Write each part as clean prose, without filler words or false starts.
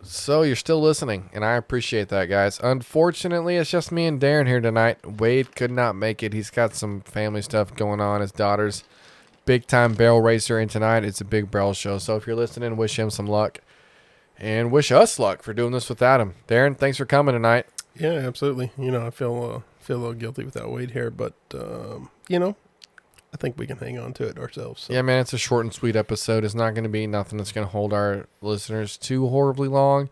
So you're still listening, and I appreciate that, guys. Unfortunately, it's just me and Darren here tonight. Wade could not make it. He's got some family stuff going on. His daughter's big time barrel racer, and tonight it's a big barrel show. So if you're listening, wish him some luck, and wish us luck for doing this without him. Darren, thanks for coming tonight. Yeah, absolutely. I feel a little guilty without Wade here, but I think we can hang on to it ourselves. So. Yeah, man, it's a short and sweet episode. It's not going to be nothing that's going to hold our listeners too horribly long,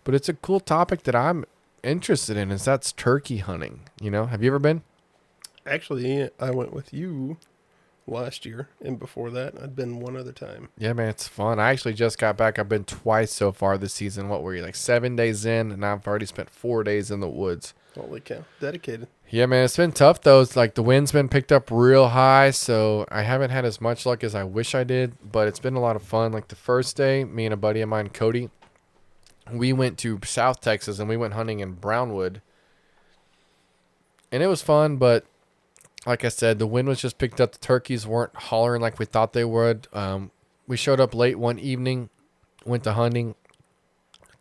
but it's a cool topic that I'm interested in. That's turkey hunting. Have you ever been? Actually, I went with you last year, and before that, I'd been one other time. Yeah, man, it's fun. I actually just got back. I've been twice so far this season. What were you, like 7 days in, and I've already spent 4 days in the woods. Holy cow. Dedicated. Yeah, man, it's been tough, though. It's like the wind's been picked up real high, so I haven't had as much luck as I wish I did, but it's been a lot of fun. Like the first day, me and a buddy of mine, Cody, we went to South Texas, and we went hunting in Brownwood, and it was fun, but like I said, the wind was just picked up. The turkeys weren't hollering like we thought they would. We showed up late one evening, went to hunting,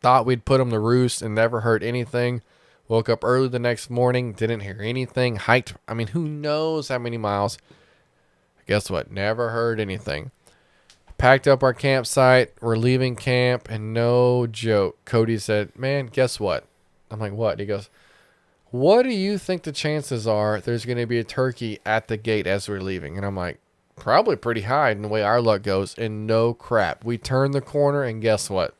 thought we'd put them to roost and never heard anything. Woke up early the next morning, didn't hear anything. Hiked, who knows how many miles. Guess what? Never heard anything. Packed up our campsite. We're leaving camp, and no joke, Cody said, "Man, guess what?" I'm like, "What?" He goes, "What do you think the chances are there's going to be a turkey at the gate as we're leaving?" And I'm like, "Probably pretty high in the way our luck goes." And no crap. We turned the corner, and guess what?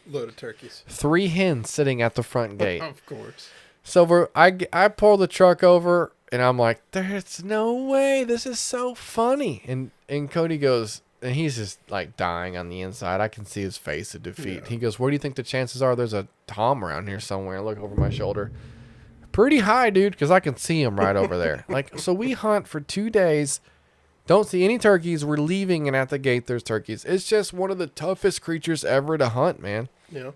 Load of turkeys. 3 hens sitting at the front gate. Of course. So I pull the truck over, and I'm like, "There's no way. This is so funny." And Cody goes, and he's just like dying on the inside. I can see his face of defeat. Yeah. He goes, "What do you think the chances are there's a Tom around here somewhere?" I look over my shoulder. Pretty high, dude, because I can see him right over there. So we hunt for 2 days. Don't see any turkeys. We're leaving, and at the gate, there's turkeys. It's just one of the toughest creatures ever to hunt, man. Yeah.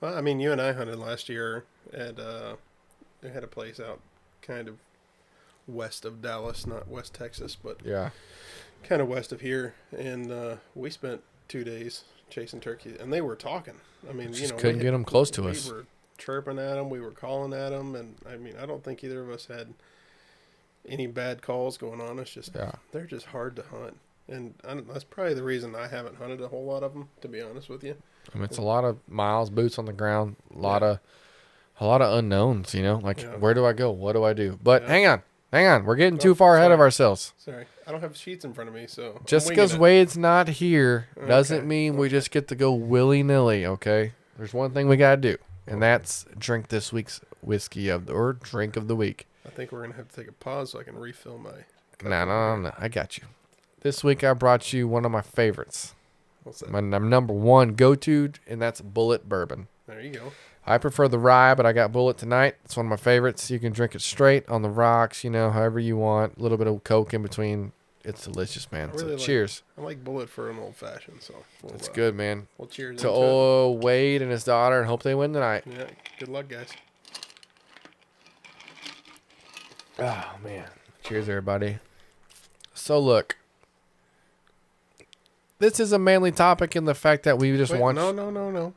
Well, you and I hunted last year at, we had a place out kind of west of Dallas, not West Texas, but yeah, kind of west of here. And we spent 2 days chasing turkeys, and they were talking. Just couldn't get them close to us. We were chirping at them. We were calling at them. And, I don't think either of us had any bad calls going on. It's just, they're just hard to hunt. And that's probably the reason I haven't hunted a whole lot of them, to be honest with you. It's a lot of miles, boots on the ground, a lot of unknowns, where do I go? What do I do? But hang on. We're getting too far ahead of ourselves. Sorry. I don't have sheets in front of me, so. Just because Wade's not here doesn't mean we just get to go willy-nilly, okay? There's one thing we got to do, and that's drink this week's whiskey or drink of the week. I think we're going to have to take a pause so I can refill my. No. I got you. This week I brought you one of my favorites. What's that? My number one go-to, and that's Bullet Bourbon. There you go. I prefer the rye, but I got Bullet tonight. It's one of my favorites. You can drink it straight on the rocks, however you want. A little bit of Coke in between. It's delicious, man. Really cheers. I like Bullet for an old-fashioned, so. It's good, man. Well, cheers to Wade and his daughter, and hope they win tonight. Yeah, good luck, guys. Oh, man. Cheers, everybody. So, look. This is a manly topic in the fact that we just want... No.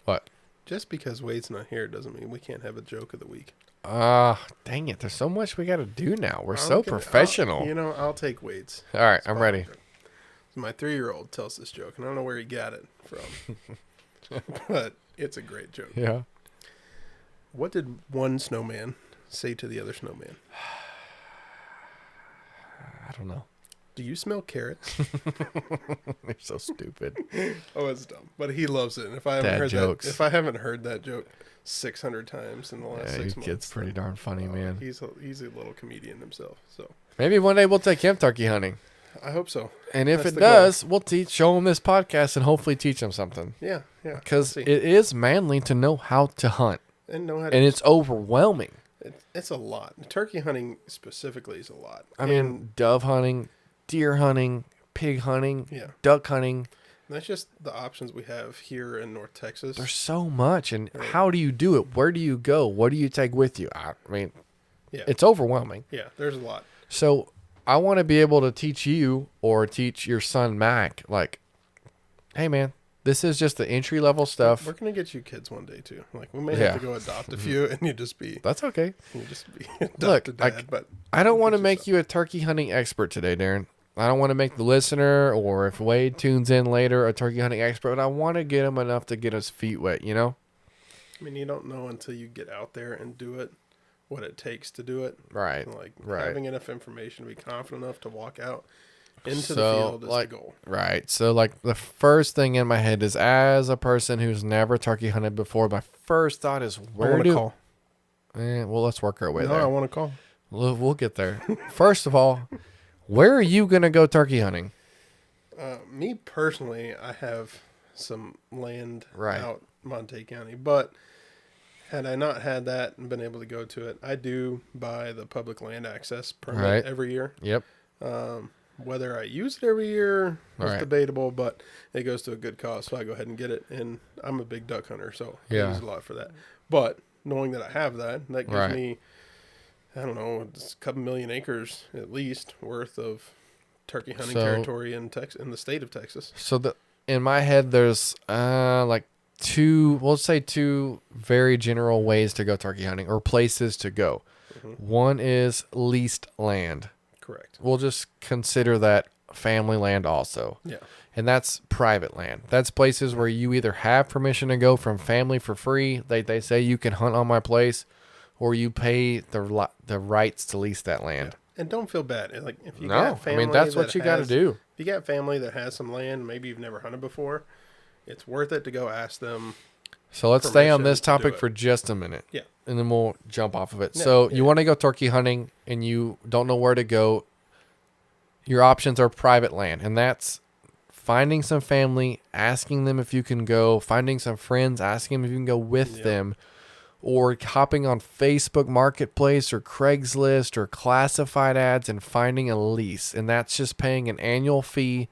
What? Just because Wade's not here doesn't mean we can't have a joke of the week. Dang it. There's so much we got to do now. We're so professional. I'll take Wade's. All right, I'm ready. My 3-year-old tells this joke, and I don't know where he got it from. But it's a great joke. Yeah. What did one snowman say to the other snowman? I don't know. Do you smell carrots? They're so stupid. Oh, it's dumb, but he loves it. And if I haven't heard that joke 600 times in the last 6 months, kid's pretty darn funny, man. He's a little comedian himself. So maybe one day we'll take him turkey hunting. I hope so. And if it does, we'll show him this podcast and hopefully teach him something. Yeah. Because it is manly to know how to hunt, and it's overwhelming. It's a lot. Turkey hunting specifically is a lot. I mean, dove hunting, deer hunting, pig hunting, duck hunting. That's just the options we have here in North Texas. There's so much. And how do you do it? Where do you go? What do you take with you? It's overwhelming. Yeah, there's a lot. So I want to be able to teach you or teach your son, Mac, like, hey, man, This is just the entry level stuff. We're gonna get you kids one day too. Like we may have to go adopt a few, and That's okay. You just be adopted dad. But I don't want to make you a turkey hunting expert today, Darren. I don't want to make the listener, or if Wade tunes in later, a turkey hunting expert. But I want to get him enough to get his feet wet. You know. I mean, you don't know until you get out there and do it, what it takes to do it. Right. Like right. having enough information to be confident enough to walk out into the field is the goal. Right. So, like, the first thing in my head is, as a person who's never turkey hunted before, my first thought is, where do... call. Well, let's work our way there. No, I want to call. We'll get there. First of all, where are you going to go turkey hunting? Me personally, I have some land right. out Monte County, but had I not had that and been able to go to it, I do buy the public land access permit every year. Yep. Whether I use it every year is right. debatable, but it goes to a good cause, so I go ahead and get it. And I'm a big duck hunter, so I use a lot for that. But knowing that I have that gives me, I don't know, a couple million acres at least worth of turkey hunting territory in the state of Texas. So in my head, there's like two very general ways to go turkey hunting, or places to go. Mm-hmm. One is leased land. Correct. We'll just consider that family land also. Yeah. And that's private land. That's places where you either have permission to go from family for free. They say you can hunt on my place, or you pay the rights to lease that land. Yeah. And don't feel bad. Like if you got family, that's what you got to do. If you got family that has some land, maybe you've never hunted before, it's worth it to go ask them. So let's stay on this topic for just a minute. Yeah. And then we'll jump off of it. Yeah, so you want to go turkey hunting and you don't know where to go. Your options are private land. And that's finding some family, asking them if you can go, finding some friends, asking them if you can go with them, or hopping on Facebook Marketplace or Craigslist or classified ads and finding a lease. And that's just paying an annual fee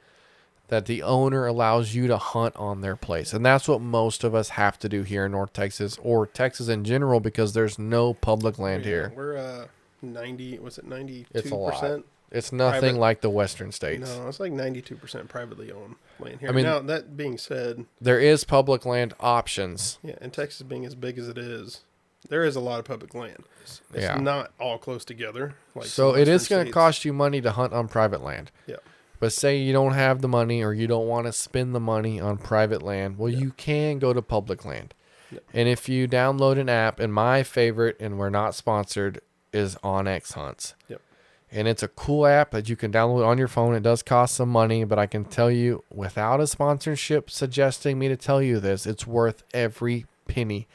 that the owner allows you to hunt on their place. And that's what most of us have to do here in North Texas, or Texas in general, because there's no public land here. We're 92%? It's a lot. It's nothing like the western states. No, it's like 92% privately owned land here. I mean, now, that being said, there is public land options. Yeah, and Texas being as big as it is, there is a lot of public land. It's not all close together. So it is going to cost you money to hunt on private land. Yeah. But say you don't have the money, or you don't want to spend the money on private land, well, you can go to public land. Yeah. And if you download an app, and my favorite, and we're not sponsored, is OnX Hunts. Yep. And it's a cool app that you can download on your phone. It does cost some money, but I can tell you, without a sponsorship suggesting me to tell you this, it's worth every penny.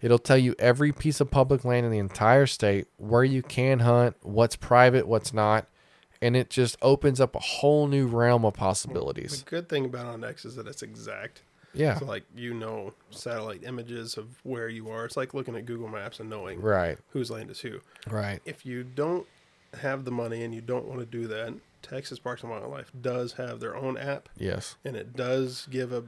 It'll tell you every piece of public land in the entire state, where you can hunt, what's private, what's not. And it just opens up a whole new realm of possibilities. The good thing about OnX is that it's exact. Yeah. So, satellite images of where you are. It's like looking at Google Maps and knowing whose land is who. Right. If you don't have the money and you don't want to do that, Texas Parks and Wildlife does have their own app. Yes. And it does give a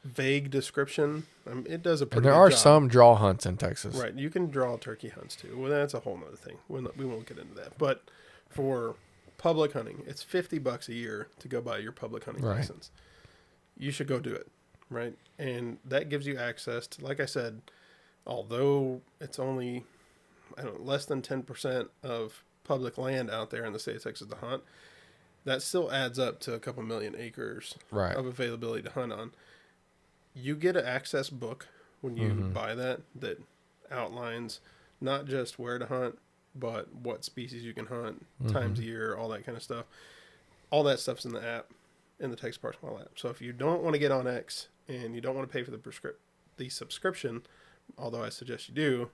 vague description. It does a pretty good job. And there are some draw hunts in Texas. Right. You can draw turkey hunts too. Well, that's a whole nother thing. We won't get into that. But for public hunting, it's $50 a year to go buy your public hunting license. You should go do it, right? And that gives you access to, like I said, although it's only less than 10% of public land out there in the state of Texas to hunt, that still adds up to a couple million acres of availability to hunt on. You get an access book when you buy that outlines not just where to hunt, but what species you can hunt, times a year, all that kind of stuff. All that stuff's in the app, in the Texas Parks and Wildlife app. So if you don't want to get on X and you don't want to pay for the subscription, although I suggest you do,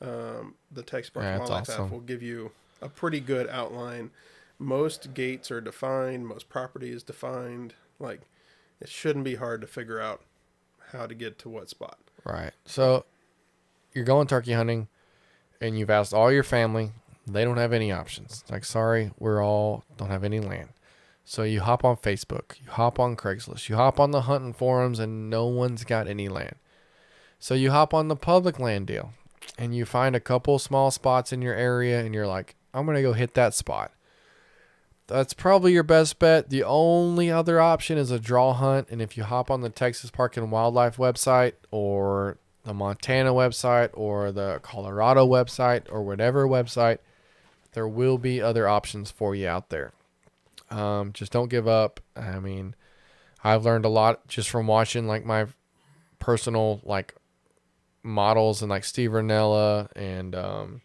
the Texas Parks and Wildlife app will give you a pretty good outline. Most gates are defined. Most property is defined. It shouldn't be hard to figure out how to get to what spot. Right. So you're going turkey hunting, and you've asked all your family. They don't have any options. Sorry, don't have any land. So you hop on Facebook. You hop on Craigslist. You hop on the hunting forums, and no one's got any land. So you hop on the public land deal, and you find a couple small spots in your area, and you're like, I'm going to go hit that spot. That's probably your best bet. The only other option is a draw hunt. And if you hop on the Texas Park and Wildlife website or the Montana website or the Colorado website or whatever website, there will be other options for you out there. Just don't give up. I mean, I've learned a lot just from watching like my personal like models and like Steve Ranella and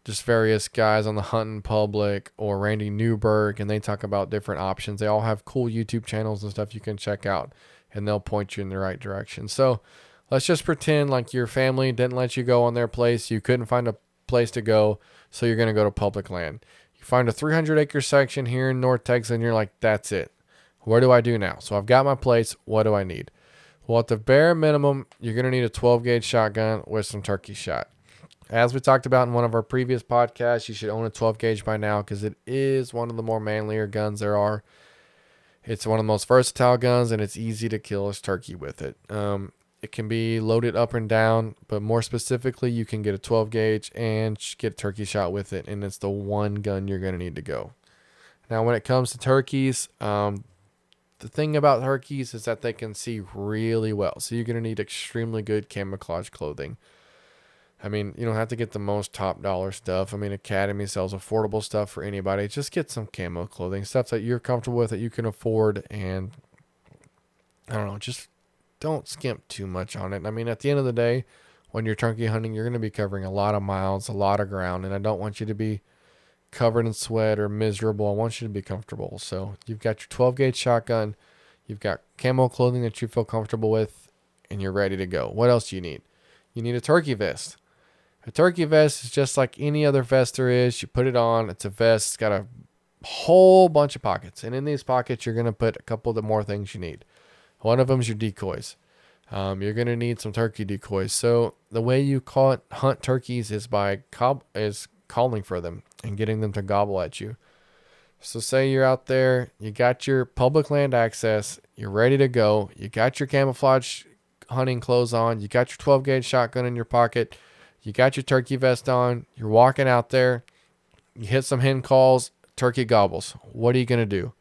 just various guys on the Hunting Public or Randy Newberg, and they talk about different options. They all have cool YouTube channels and stuff you can check out, and they'll point you in the right direction. So let's just pretend like your family didn't let you go on their place. You couldn't find a place to go, so you're going to go to public land. You find a 300-acre section here in North Texas, and you're like, that's it. What do I do now? So I've got my place. What do I need? Well, at the bare minimum, you're going to need a 12-gauge shotgun with some turkey shot. As we talked about in one of our previous podcasts, you should own a 12-gauge by now because it is one of the more manlier guns there are. It's one of the most versatile guns, and it's easy to kill a turkey with it. It can be loaded up and down, but more specifically, you can get a 12-gauge and get a turkey shot with it, and it's the one gun you're going to need to go. Now, when it comes to turkeys, the thing about turkeys is that they can see really well, so you're going to need extremely good camouflage clothing. I mean, you don't have to get the most top dollar stuff. I mean, Academy sells affordable stuff for anybody. Just get some camo clothing, stuff that you're comfortable with, that you can afford, and I don't know, just don't skimp too much on it. I mean, at the end of the day, when you're turkey hunting, you're going to be covering a lot of miles, a lot of ground, and I don't want you to be covered in sweat or miserable. I want you to be comfortable. So you've got your 12-gauge shotgun, you've got camo clothing that you feel comfortable with, and you're ready to go. What else do you need? You need a turkey vest. A turkey vest is just like any other vest there is. You put it on. It's a vest. It's got a whole bunch of pockets. And in these pockets, you're going to put a couple of the more things you need. One of them is your decoys. You're going to need some turkey decoys. So the way you hunt turkeys is by calling for them and getting them to gobble at you. So say you're out there, you got your public land access, you're ready to go, you got your camouflage hunting clothes on, you got your 12-gauge shotgun in your pocket, you got your turkey vest on, you're walking out there, you hit some hen calls, turkey gobbles. What are you going to do?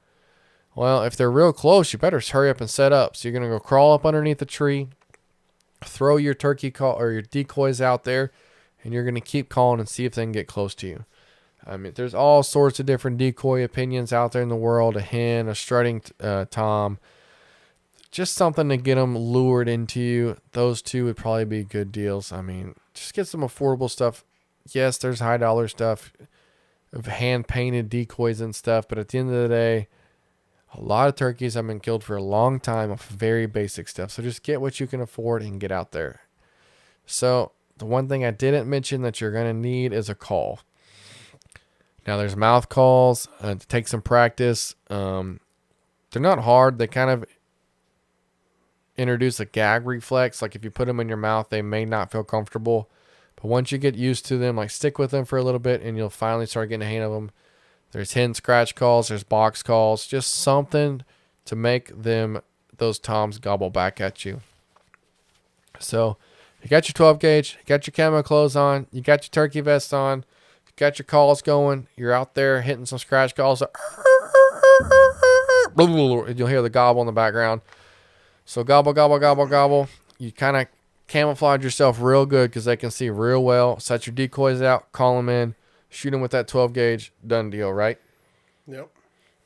Well, if they're real close, you better hurry up and set up. So you're going to go crawl up underneath the tree, throw your turkey call or your decoys out there, and you're going to keep calling and see if they can get close to you. I mean, there's all sorts of different decoy opinions out there in the world. A hen, a strutting tom, just something to get them lured into you. Those two would probably be good deals. I mean, just get some affordable stuff. Yes, there's high dollar stuff of hand painted decoys and stuff, but at the end of the day, a lot of turkeys have been killed for a long time of very basic stuff. So just get what you can afford and get out there. So the one thing I didn't mention that you're going to need is a call. Now there's mouth calls to take some practice. They're not hard. They kind of introduce a gag reflex. Like if you put them in your mouth, they may not feel comfortable. But once you get used to them, like stick with them for a little bit and you'll finally start getting a hang of them. There's hen scratch calls. There's box calls. Just something to make those toms gobble back at you. So you got your 12 gauge, you got your camo clothes on, you got your turkey vest on, you got your calls going. You're out there hitting some scratch calls. You'll hear the gobble in the background. So gobble, gobble, gobble, gobble. You kind of camouflage yourself real good because they can see real well. Set your decoys out, call them in, shoot them with that 12 gauge. Done deal, right? Yep.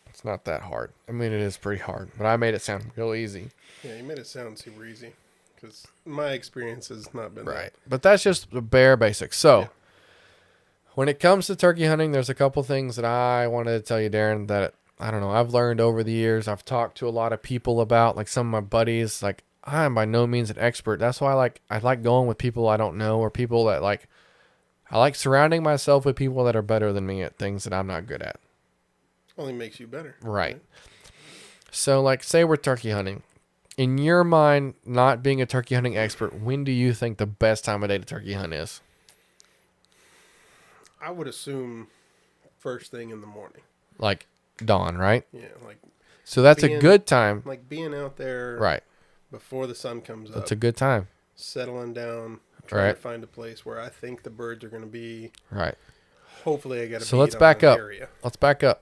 It's not that hard. I mean, it is pretty hard, but I made it sound real easy. Yeah, you made it sound super easy because my experience has not been right. But that's just the bare basics. So yeah. When it comes to turkey hunting, there's a couple things that I wanted to tell you, Darren, that I don't know, I've learned over the years. I've talked to a lot of people about, like some of my buddies. Like, I'm by no means an expert. That's why I like going with people I don't know, or people that I like surrounding myself with people that are better than me at things that I'm not good at. Only makes you better. Right. So, say we're turkey hunting. In your mind, not being a turkey hunting expert, when do you think the best time of day to turkey hunt is? I would assume first thing in the morning. Like dawn, right? Yeah, so that's a good time. Like being out there right before the sun comes up. That's a good time. Settling down, trying to find a place where I think the birds are going to be. Right. Hopefully I got a So let's back up. area. Let's back up.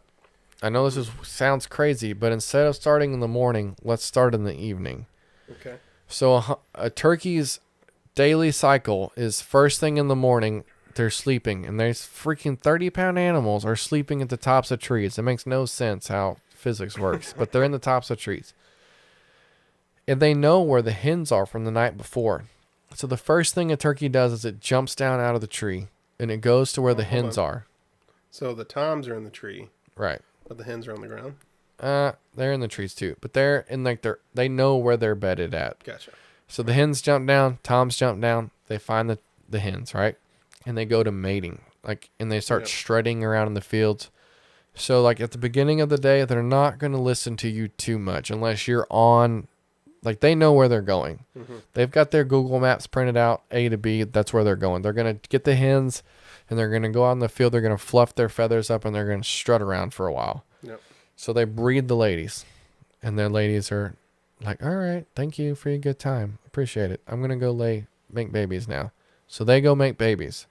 I know sounds crazy, but instead of starting in the morning, let's start in the evening. Okay. So a turkey's daily cycle is first thing in the morning, they're sleeping, and there's freaking 30-pound animals are sleeping at the tops of trees. It makes no sense how physics works, but they're in the tops of trees. And they know where the hens are from the night before. So the first thing a turkey does is it jumps down out of the tree, and it goes to where the hens are. So the toms are in the tree. Right. But the hens are on the ground? They're in the trees too, but they're in they know where they're bedded at. Gotcha. So the hens jump down, toms jump down, they find the hens, right? And they go to mating, and they start strutting around in the fields. So at the beginning of the day, they're not going to listen to you too much unless you're on, they know where they're going. Mm-hmm. They've got their Google Maps printed out, A to B, that's where they're going. They're going to get the hens, and they're going to go out in the field, they're going to fluff their feathers up, and they're going to strut around for a while. Yep. So they breed the ladies, and their ladies are like, all right, thank you for your good time. Appreciate it. I'm going to go make babies now. So they go make babies.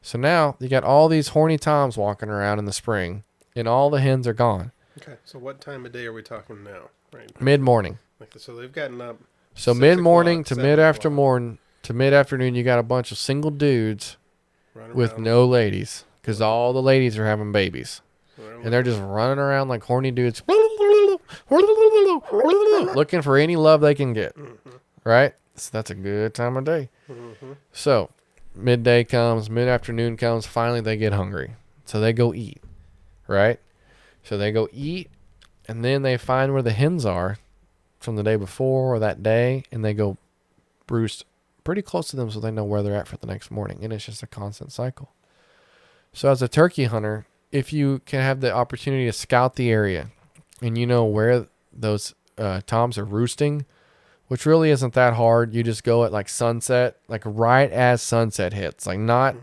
So now you got all these horny toms walking around in the spring, and all the hens are gone. Okay, so what time of day are we talking now? Right. Mid-morning. So they've gotten up. So mid-morning to mid-afternoon you got a bunch of single dudes with no ladies, because all the ladies are having babies. And they're just running around like horny dudes, looking for any love they can get. Mm-hmm. Right? So that's a good time of day. Mm-hmm. So midday comes, mid-afternoon comes, finally they get hungry. So they go eat. Right? So they go eat, and then they find where the hens are from the day before or that day, and they go roost pretty close to them so they know where they're at for the next morning. And it's just a constant cycle. So as a turkey hunter, if you can have the opportunity to scout the area and you know where those toms are roosting, which really isn't that hard. You just go at sunset, right as sunset hits. Not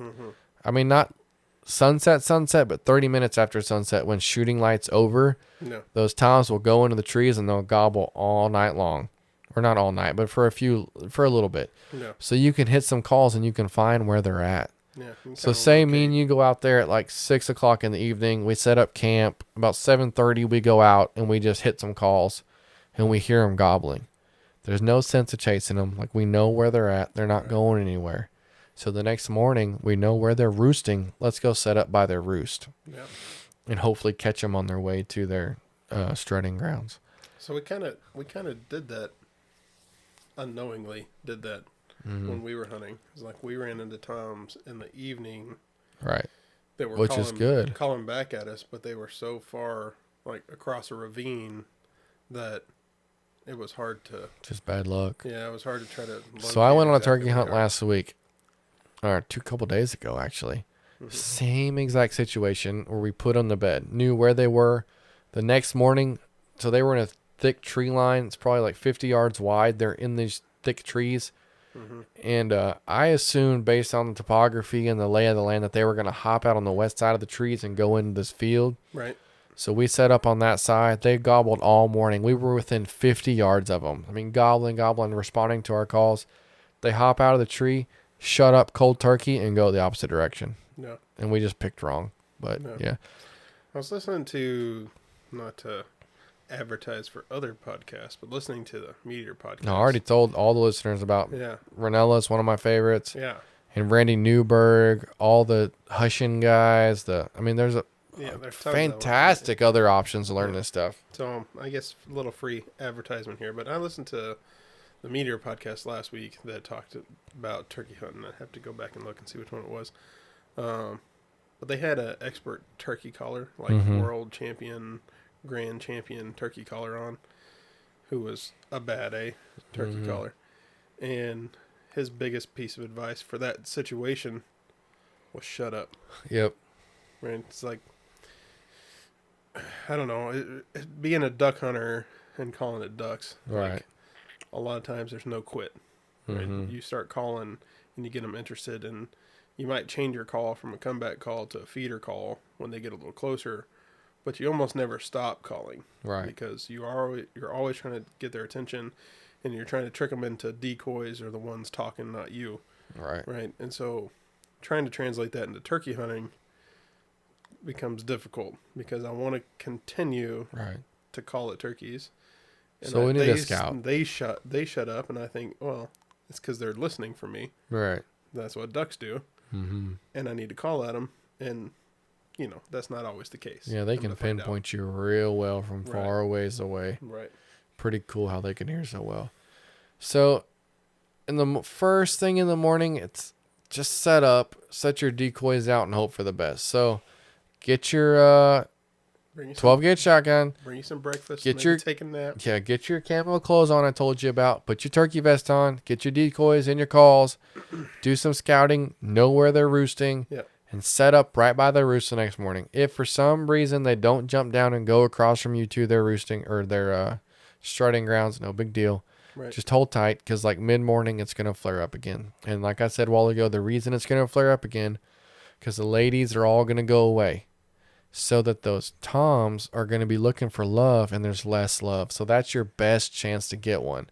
sunset, but 30 minutes after sunset when shooting light's over. No. Those toms will go into the trees and they'll gobble all night long. Or not all night, but for a little bit. No. So you can hit some calls and you can find where they're at. Yeah, so say me and you go out there at 6 o'clock in the evening. We set up camp. About 7:30 we go out and we just hit some calls and we hear them gobbling. There's no sense of chasing them. We know where they're at. They're not going anywhere. So the next morning we know where they're roosting. Let's go set up by their roost. Yeah. And hopefully catch them on their way to their strutting grounds. So we kind of did that unknowingly. Mm-hmm. When we were hunting, it's we ran into toms in the evening, right? That were which is good, calling back at us, but they were so far across a ravine that it was hard to. Just bad luck. Yeah, it was hard to try to. So I went on a turkey hunt last week, or couple days ago actually. Mm-hmm. Same exact situation where we put them to bed, knew where they were. The next morning, so they were in a thick tree line. It's probably 50 yards wide. They're in these thick trees. Mm-hmm. And I assumed, based on the topography and the lay of the land, that they were going to hop out on the west side of the trees and go into this field. Right. So we set up on that side. They gobbled all morning. We were within 50 yards of them. Gobbling, responding to our calls. They hop out of the tree, shut up cold turkey, and go the opposite direction. Yeah. And we just picked wrong. But, yeah. I was listening to, not to advertise for other podcasts, but listening to the Meteor podcast. No, I already told all the listeners about Ranella's one of my favorites. Yeah. And Randy Newberg, all the Hushin guys. There's fantastic other options to learn this stuff. So I guess a little free advertisement here, but I listened to the Meteor podcast last week that talked about turkey hunting. I have to go back and look and see which one it was. But they had an expert turkey caller, world champion, grand champion turkey caller on, who was a bad A turkey caller. And his biggest piece of advice for that situation was shut up. Yep. Right? It's I don't know, being a duck hunter and calling it ducks. Right. A lot of times there's no quit. Right? Mm-hmm. You start calling and you get them interested, and you might change your call from a comeback call to a feeder call when they get a little closer. But you almost never stop calling, right? Because you're always trying to get their attention, and you're trying to trick them into decoys or the ones talking, not you, right? Right. And so, trying to translate that into turkey hunting, becomes difficult because I want to continue to call it turkeys. And so we need a scout. They shut up, and I think, well, it's because they're listening for me. Right. That's what ducks do. Mm-hmm. And I need to call at them, and that's not always the case. Yeah, they can pinpoint you real well from far ways away. Right. Pretty cool how they can hear so well. So, in the first thing in the morning, it's just set your decoys out, and hope for the best. So, get your 12-gauge shotgun. Bring you some breakfast. Take a nap. Yeah, get your camo clothes on I told you about. Put your turkey vest on. Get your decoys and your calls. Do some scouting. Know where they're roosting. Yeah. And set up right by their roost the next morning. If for some reason they don't jump down and go across from you to their roosting or their strutting grounds, no big deal. Right. Just hold tight because like mid-morning it's going to flare up again. And like I said a while ago, the reason it's going to flare up again because the ladies are all going to go away. So that those toms are going to be looking for love and there's less love. So that's your best chance to get one.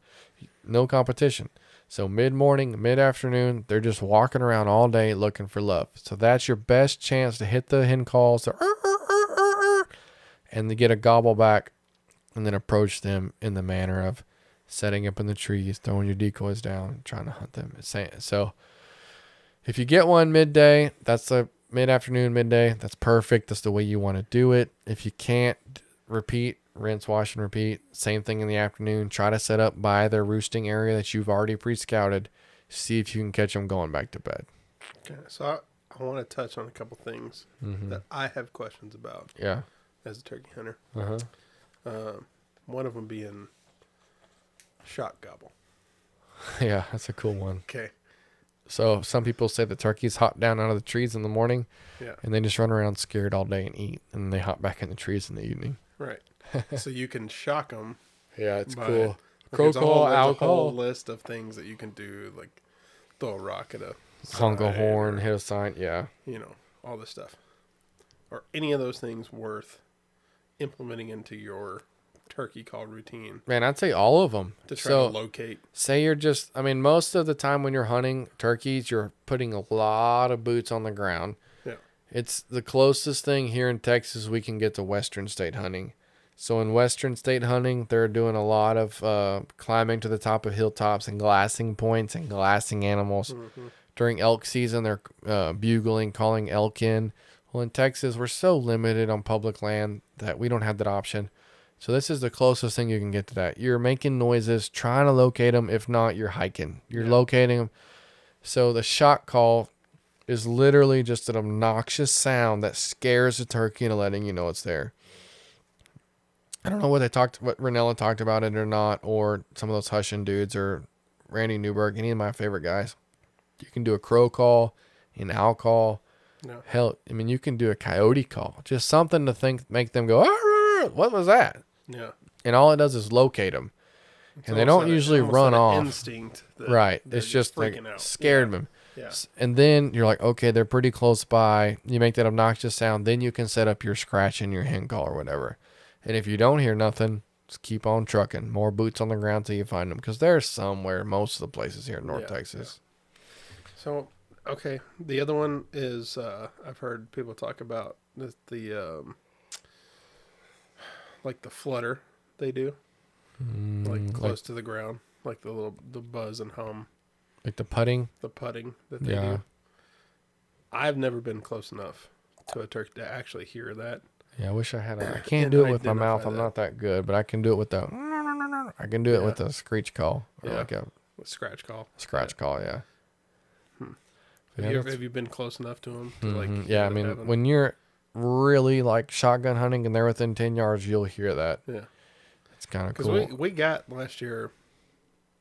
No competition. So mid-morning, mid-afternoon, they're just walking around all day looking for love. So that's your best chance to hit the hen calls and to get a gobble back and then approach them in the manner of setting up in the trees, throwing your decoys down, trying to hunt them. So if you get one midday, that's a mid-afternoon, midday, that's perfect. That's the way you want to do it. If you can't, repeat, rinse, wash, and repeat. Same thing in the afternoon. Try to set up by their roosting area that you've already pre-scouted. See if you can catch them going back to bed. Okay, so I want to touch on a couple things that I have questions about. Yeah. As a turkey hunter. Uh-huh. One of them being shot gobble. Yeah, that's a cool one. Okay. So some people say the turkeys hop down out of the trees in the morning, yeah, and they just run around scared all day and eat, and they hop back in the trees in the evening. Right. So you can shock them. Yeah, it's cool. Crow call, there's a whole list of things that you can do, like throw a rock at a honk a horn, hit a sign. Yeah. All this stuff. Are any of those things worth implementing into your turkey call routine? Man, I'd say all of them. To try to locate. Say you're just, most of the time when you're hunting turkeys, you're putting a lot of boots on the ground. Yeah. It's the closest thing here in Texas we can get to Western state hunting. So in Western state hunting, they're doing a lot of climbing to the top of hilltops and glassing points and glassing animals. Mm-hmm. During elk season, they're bugling, calling elk in. Well, in Texas, we're so limited on public land that we don't have that option. So this is the closest thing you can get to that. You're making noises, trying to locate them. If not, you're hiking. You're locating them. So the shot call is literally just an obnoxious sound that scares the turkey into letting you know it's there. I don't know what Ranella talked about it or not, or some of those Hushin dudes or Randy Newberg, any of my favorite guys. You can do a crow call, an owl call. No. Hell, you can do a coyote call. Just something to make them go, what was that? Yeah. And all it does is locate them. And they don't usually run off. Instinct. Right. It's just like scared them. Yeah. And then you're like, okay, they're pretty close by. You make that obnoxious sound. Then you can set up your scratch and your hen call or whatever. And if you don't hear nothing, just keep on trucking. More boots on the ground till you find them. Because they're somewhere, most of the places here in North Texas. Yeah. So, okay. The other one is, I've heard people talk about the like the flutter they do. Like close to the ground. Like the buzz and hum. Like the putting? The putting that they do. I've never been close enough to a turkey to actually hear that. Yeah, I wish I had I can't do it with my mouth. I'm not that good, but I can do it with the I can do it with a screech call. Or like a scratch call. Scratch call, yeah. Have you been close enough to them? To when you're really like shotgun hunting and they're within 10 yards, you'll hear that. Yeah. It's kind of cool. Because we got last year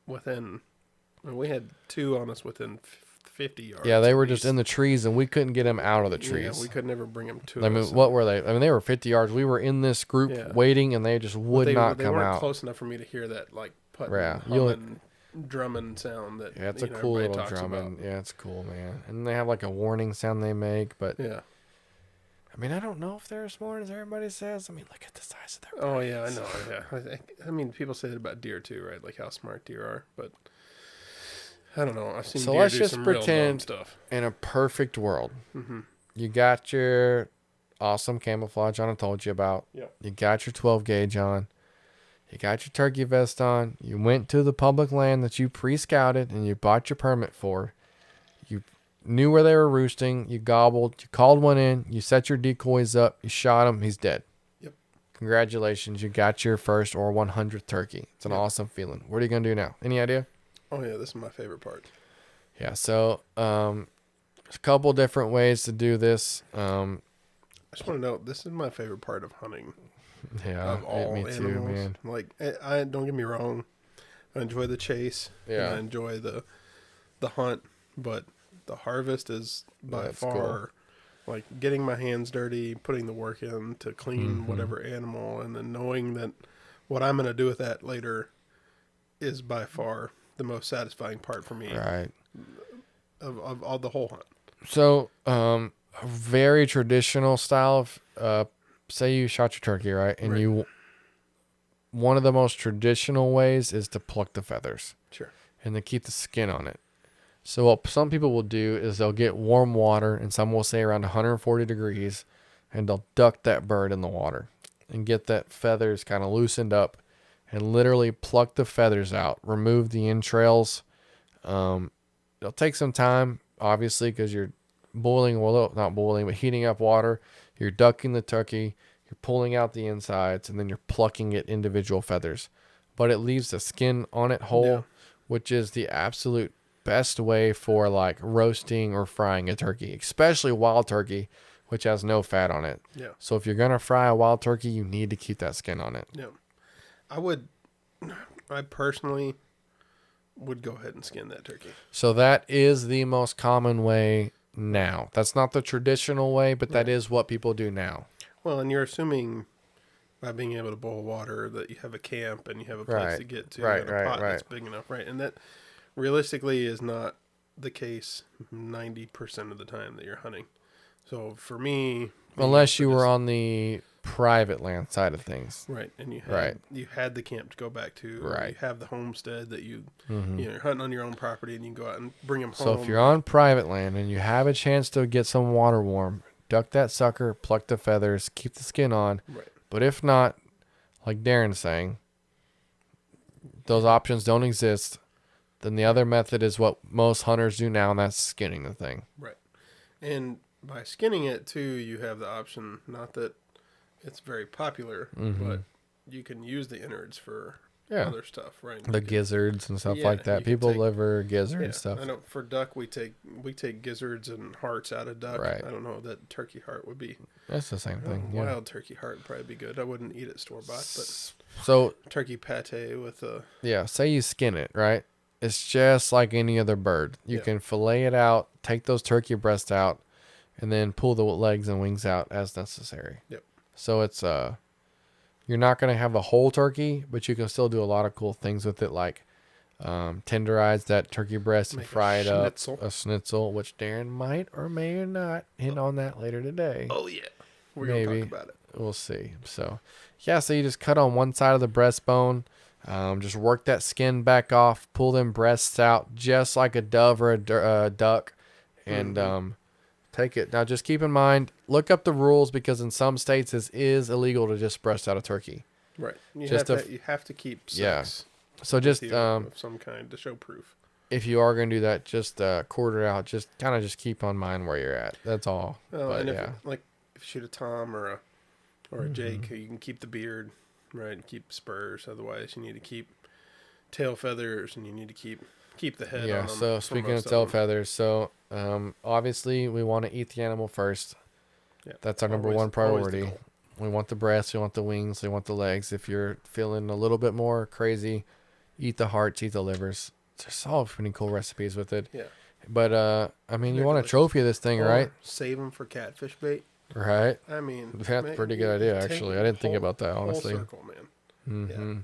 we had two on us within 50 yards. Yeah, they were just in the trees and we couldn't get them out of the trees. Yeah, we could never bring them to us. What were they? They were 50 yards. We were in this group waiting and they just would not come out. They weren't close enough for me to hear that like humming, drumming sound that it's a cool little drumming. About. Yeah, it's cool, man. And they have like a warning sound they make, but I don't know if they're as smart as everybody says. Look at the size of their brains. Oh yeah, I know. Yeah, people say that about deer too, right? Like how smart deer are, but I don't know. I've seen deer do some real dumb stuff. In a perfect world, you got your awesome camouflage on I told you about. Yep. You got your 12 gauge on. You got your turkey vest on. You went to the public land that you pre-scouted and you bought your permit for. You knew where they were roosting. You gobbled. You called one in. You set your decoys up. You shot him. He's dead. Yep. Congratulations. You got your first or 100th turkey. It's an awesome feeling. What are you going to do now? Any idea? Oh, yeah. This is my favorite part. Yeah. So, there's a couple different ways to do this. I just want to note, this is my favorite part of hunting. Yeah, of all me animals. too, man. Like, I don't get me wrong, I enjoy the chase. Yeah. And I enjoy the hunt, but the harvest is by far like getting my hands dirty, putting the work in to clean whatever animal, and then knowing that what I'm going to do with that later is by far the most satisfying part for me. Right. Of the whole hunt. So, a very traditional style of, say you shot your turkey, right? And one of the most traditional ways is to pluck the feathers. Sure. And to keep the skin on it. So what some people will do is they'll get warm water, and some will say around 140 degrees, and they'll duck that bird in the water and get that feathers kind of loosened up and literally pluck the feathers out, remove the entrails. It'll take some time, obviously, because you're boiling, well, not boiling, but heating up water. You're ducking the turkey, you're pulling out the insides, and then you're plucking it individual feathers. But it leaves the skin on it whole, which is the absolute best way for like roasting or frying a turkey, especially wild turkey, which has no fat on it. Yeah. So if you're going to fry a wild turkey, you need to keep that skin on it. Yeah. I personally would go ahead and skin that turkey. So that is the most common way now. That's not the traditional way, but that is what people do now. Well, and you're assuming by being able to boil water that you have a camp and you have a place to get to and a pot that's big enough, right? And that realistically is not the case 90% of the time that you're hunting. So for me, unless you were on the private land side of things, right, and you had the camp to go back to, right? You have the homestead that you're hunting on your own property and you can go out and bring them home. So if you're on private land and you have a chance to get some water warm, duck that sucker, pluck the feathers, keep the skin on. Right. But if not, like Darren's saying, those options don't exist. Then the other method is what most hunters do now, and that's skinning the thing. Right. And by skinning it, too, you have the option, not that it's very popular, but you can use the innards for other stuff, right? The gizzards and stuff like that. People liver, gizzard stuff. I know for duck, we take gizzards and hearts out of duck. Right. I don't know that turkey heart would be. That's the same thing. Wild turkey heart would probably be good. I wouldn't eat it store-bought, but so turkey pate with a... Yeah, say you skin it, right? It's just like any other bird. You can fillet it out, take those turkey breasts out, and then pull the legs and wings out as necessary. Yep. So it's you're not going to have a whole turkey, but you can still do a lot of cool things with it, like tenderize that turkey breast and fry it up. A schnitzel, which Darren might or may or not hit on that later today. Oh, yeah. We're going to talk about it. We'll see. So, yeah, so you just cut on one side of the breastbone. Just work that skin back off, pull them breasts out just like a dove or a duck, and take it. Now, just keep in mind, look up the rules, because in some states it is illegal to just breast out a turkey. Right. You have to keep sex. Yeah. So just of some kind to show proof. If you are going to do that, just quarter out. Just kind of just keep on mind where you're at. That's all. Well, but, and if you shoot a tom or a Jake, you can keep the beard. Right, and keep spurs. Otherwise, you need to keep tail feathers, and you need to keep the head. Yeah. On them So speaking of tail feathers, so obviously we want to eat the animal first. Yeah. That's our number one priority. We want the breast, we want the wings, we want the legs. If you're feeling a little bit more crazy, eat the hearts, eat the livers. There's all pretty cool recipes with it. Yeah. But I mean, you want a trophy of this thing, right? Save them for catfish bait. Right. I mean, that's a pretty good idea, actually. I didn't think about that, honestly. Whole circle, man. Mm-hmm. Yeah.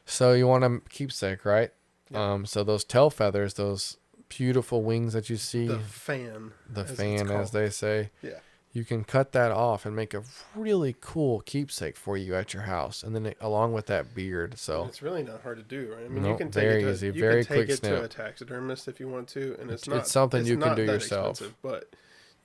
So you want a keepsake, right? Yeah. So those tail feathers, those beautiful wings that you see, the fan, as they say. Yeah. You can cut that off and make a really cool keepsake for you at your house, and then along with that beard. So it's really not hard to do, right? I mean, you can take very it to, easy, you very can quick take it snip. to a taxidermist if you want to, and it's something you can do yourself. But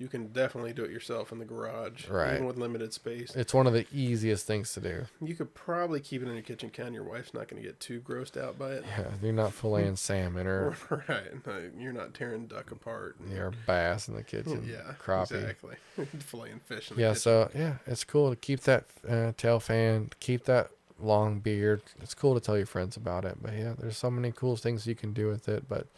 you can definitely do it yourself in the garage, Right. even with limited space. It's one of the easiest things to do. You could probably keep it in your kitchen can. Your wife's not going to get too grossed out by it. Yeah, you're not filleting salmon or Right. No, you're not tearing duck apart. you're bass in the kitchen. Yeah, crappie. exactly. Filleting fish in the Yeah, kitchen. so yeah, it's cool to keep that tail fan, keep that long beard. It's cool to tell your friends about it. But yeah, there's so many cool things you can do with it. But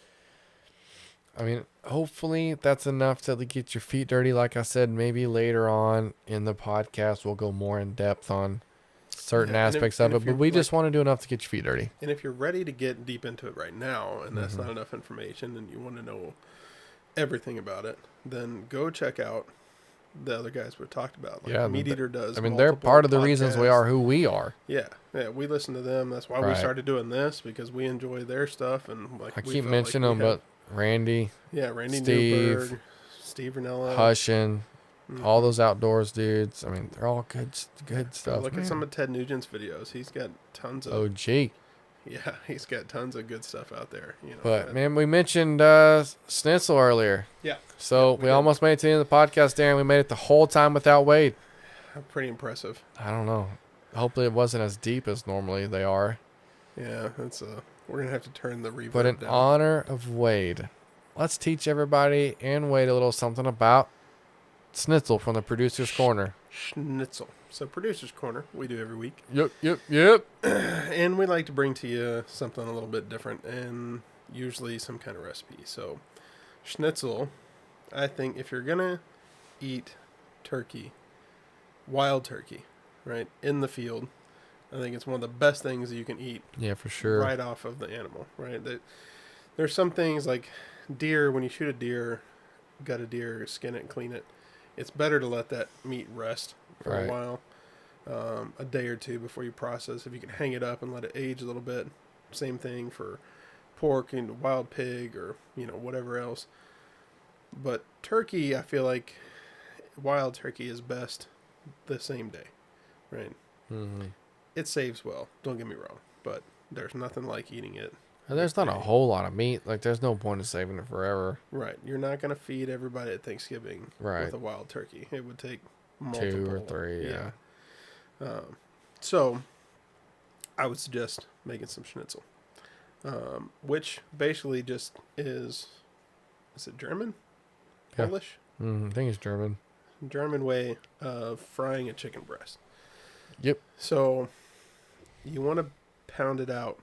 I mean, hopefully that's enough to get your feet dirty. Like I said, maybe later on in the podcast we'll go more in depth on certain aspects of it. But we just want to do enough to get your feet dirty. And if you're ready to get deep into it right now, and that's Mm-hmm. not enough information, and you want to know everything about it, then go check out the other guys we've talked about. Like Yeah, Meat Eater does. I mean, they're part of the reasons we podcasts. are who we are. Yeah, we listen to them. That's why we Right. started doing this, because we enjoy their stuff, and like I we keep felt mentioning like them, we had- but Randy, Randy Steve, Newberg, Steve Ranella, Hushin, mhm. all those outdoors dudes. I mean, they're all good stuff. Look man. at some of Ted Nugent's videos. He's got tons of OG. yeah, he's got tons of good stuff out there. You know, But man, we mentioned Schnitzel earlier. yeah, So we we did. almost made it to the end of the podcast, Darren. We made it the whole time without Wade. pretty impressive. I don't know. Hopefully it wasn't as deep as normally they are. Yeah, that's we're gonna have to turn the reverb But in down. honor of Wade, let's teach everybody and Wade a little something about Schnitzel from the Producer's Corner. Schnitzel. So Producer's Corner, we do every week. Yep. And we like to bring to you something a little bit different, and usually some kind of recipe. So Schnitzel, I think if you're going to eat turkey, wild turkey, right, in the field, I think it's one of the best things that you can eat Yeah, for sure. right off of the animal, right? There's some things like deer, when you shoot a deer, gut a deer, skin it and clean it, it's better to let that meat rest for Right. a while, a day or two before you process. If you can hang it up and let it age a little bit, same thing for pork and wild pig or, whatever else. But turkey, I feel like wild turkey is best the same day, right? Mm-hmm. It saves well, don't get me wrong, but there's nothing like eating it. And there's not a whole lot of meat. Like, there's no point in saving it forever. Right. You're not going to feed everybody at Thanksgiving Right. with a wild turkey. It would take multiple. 2 or 3, yeah. So I would suggest making some schnitzel, which basically just is it German? Yeah. Polish? I think it's German. German way of frying a chicken breast. Yep. So you want to pound it out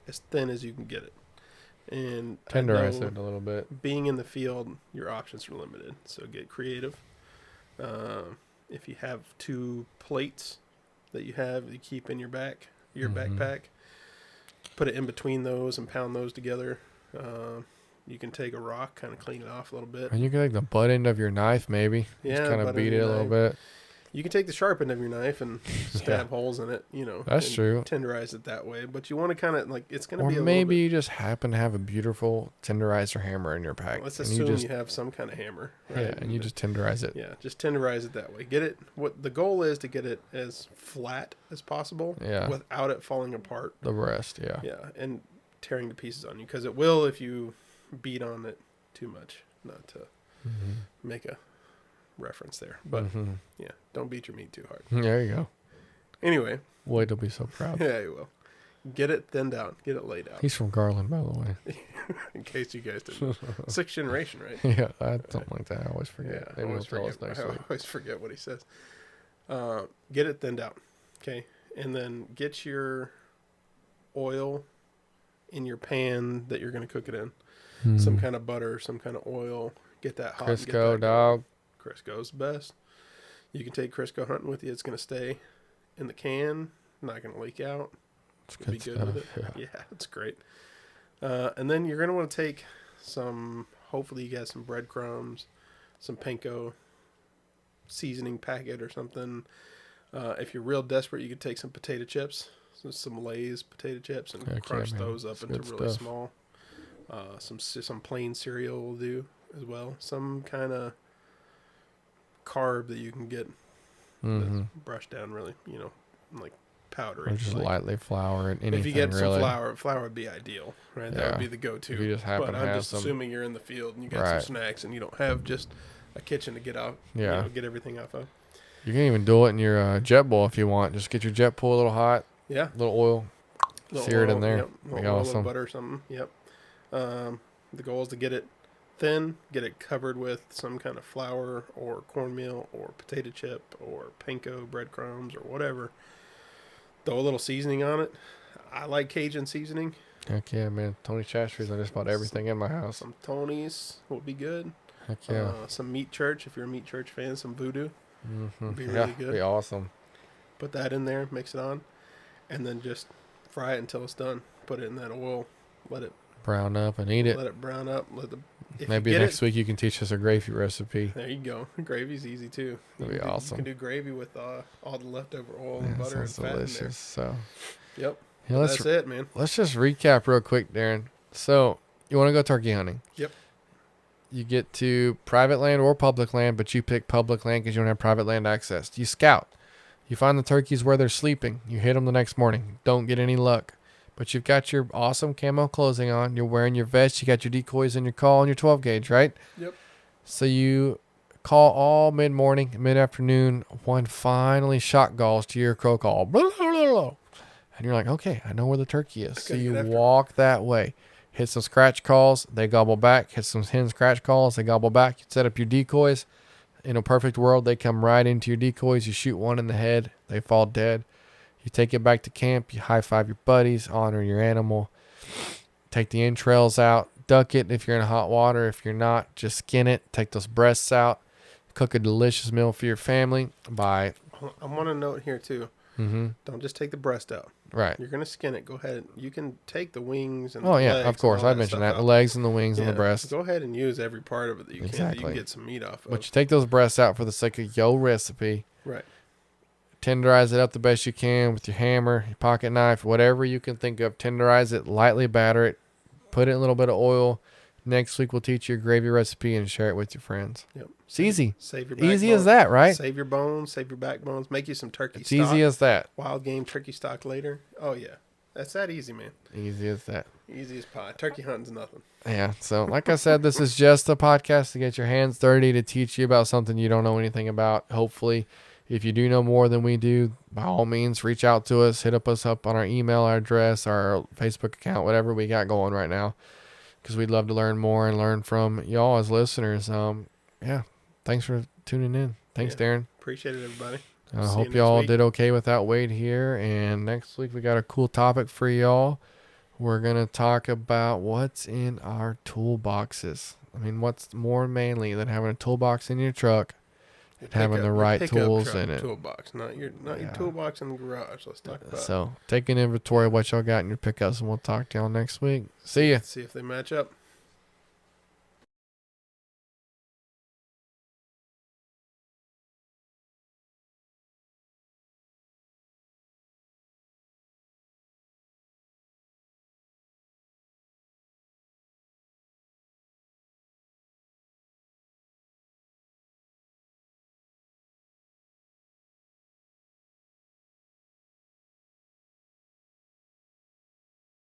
as thin as you can get it. And Tenderize I know it a little bit. being in the field, your options are limited. So get creative. If you have 2 plates that you keep in your backpack, put it in between those and pound those together. You can take a rock, kind of clean it off a little bit. And you can take the butt end of your knife, maybe. Yeah, Just kind butt of end beat of it a your little knife. bit. You can take the sharp end of your knife and stab holes in it, That's and true. tenderize it that way. But you want to kind of it's going to Or be a maybe little you just happen to have a beautiful tenderizer hammer in your pack. bit. Let's and assume you you have some kind of hammer. Right? Yeah, and you just tenderize it. Yeah, just tenderize it that way. Get it. What the goal is to get it as flat as possible, Yeah. without it falling apart. The rest, yeah. Yeah, and tearing to pieces on you, because it will if you beat on it too much. Not to make a reference there, but yeah, don't beat your meat too hard. There you go. Anyway, Wade will be so proud. yeah, you will. Get it thinned out. Get it laid out. He's from Garland, by the way. In case you guys didn't. 6th generation, right? Yeah, something like that. I always forget. Yeah, Maybe I he'll always tell us forget. next I week. always forget what he says. Get it thinned out, okay, and then get your oil in your pan that you're going to cook it in. Some kind of butter, some kind of oil. Get that hot. And get Crisco, that dog. going. Crisco's best. You can take Crisco hunting with you. It's going to stay in the can. Not going to leak out. It's You'll be good with it. Yeah. Yeah, it's great. And then you're going to want to take some, hopefully you got some breadcrumbs, some panko seasoning packet or something. If you're real desperate, you could take some potato chips, some Lay's potato chips, and Heck yeah, crunch man. those up It's into good really stuff. small. Some plain cereal will do as well. Some kind of carb that you can get that's brushed down really, like powdery. Or just like, lightly flour it. Anything, if you get really. some flour would be ideal, right? That Yeah. would be the go-to. If you just happen but to I'm have just some. assuming you're in the field and you got Right. some snacks and you don't have just a kitchen to get off. Yeah. Get everything off of. You can even do it in your jet bowl if you want. Just get your jet pool a little hot. Yeah. A little oil. Sear it in there. Yep. A little oil, butter or something. Yep. The goal is to get it thin, get it covered with some kind of flour or cornmeal or potato chip or panko breadcrumbs or whatever. Throw a little seasoning on it. I like Cajun seasoning. Heck yeah, man. Tony Chachery's. I just bought everything in my house. Some Tony's will be good. Heck yeah. Some Meat Church, if you're a Meat Church fan, some Voodoo. Mm-hmm. Would be really good. Be awesome. Put that in there, mix it on, and then just fry it until it's done. Put it in that oil. Let it brown up and eat it. Let it brown up. Maybe next week you can teach us a gravy recipe. There you go. Gravy's easy too. That'd be awesome. You can do gravy with all the leftover oil and butter and fat delicious. in there. So, yep. Yeah, that's it, man. Let's just recap real quick, Darren. So, you want to go turkey hunting? Yep. You get to private land or public land, but you pick public land because you don't have private land access. You scout. You find the turkeys where they're sleeping. You hit them the next morning. Don't get any luck. But you've got your awesome camo clothing on. You're wearing your vest. You got your decoys and your call and your 12 gauge, right? Yep. So you call all mid-morning, mid-afternoon. One finally shot galls to your crow call. Blah, blah, blah, blah. And you're like, okay, I know where the turkey is. So you walk that way. Hit some scratch calls. They gobble back. Hit some hen scratch calls. They gobble back. You set up your decoys. In a perfect world, they come right into your decoys. You shoot one in the head. They fall dead. You take it back to camp. You high-five your buddies. Honor your animal. Take the entrails out. Duck it if you're in hot water. If you're not, just skin it. Take those breasts out. Cook a delicious meal for your family. I want to note here, too. Mm-hmm. Don't just take the breast out. Right. You're going to skin it. Go ahead. You can take the wings and the legs. Of course. I mentioned that. The legs and the wings and the breast. Go ahead and use every part of it that you can that you can get some meat off of. But you take those breasts out for the sake of your recipe. Right. Tenderize it up the best you can with your hammer, your pocket knife, whatever you can think of. Tenderize it, lightly batter it, put it in a little bit of oil. Next week we'll teach you a gravy recipe and share it with your friends. Yep. It's easy. Save your backbone. Easy as that, right? Save your bones, save your backbones, make you some turkey stock. Easy as that. Wild game turkey stock later. Oh yeah. That's that easy, man. Easy as that. Easy as pie. Turkey hunting's nothing. Yeah. So like I said, this is just a podcast to get your hands dirty, to teach you about something you don't know anything about. Hopefully, if you do know more than we do, by all means, reach out to us. Hit us up on our email address, our Facebook account, whatever we got going right now, because we'd love to learn more and learn from y'all as listeners. Yeah. Thanks for tuning in. Thanks, Darren. Appreciate it, everybody. I hope y'all did okay without Wade here. And next week we got a cool topic for y'all. We're going to talk about what's in our toolboxes. I mean, what's more manly than having a toolbox in your truck and having the right tools in it. Toolbox, not your toolbox in the garage. Let's talk about it. So take an inventory of what y'all got in your pickups, and we'll talk to y'all next week. See ya. See if they match up.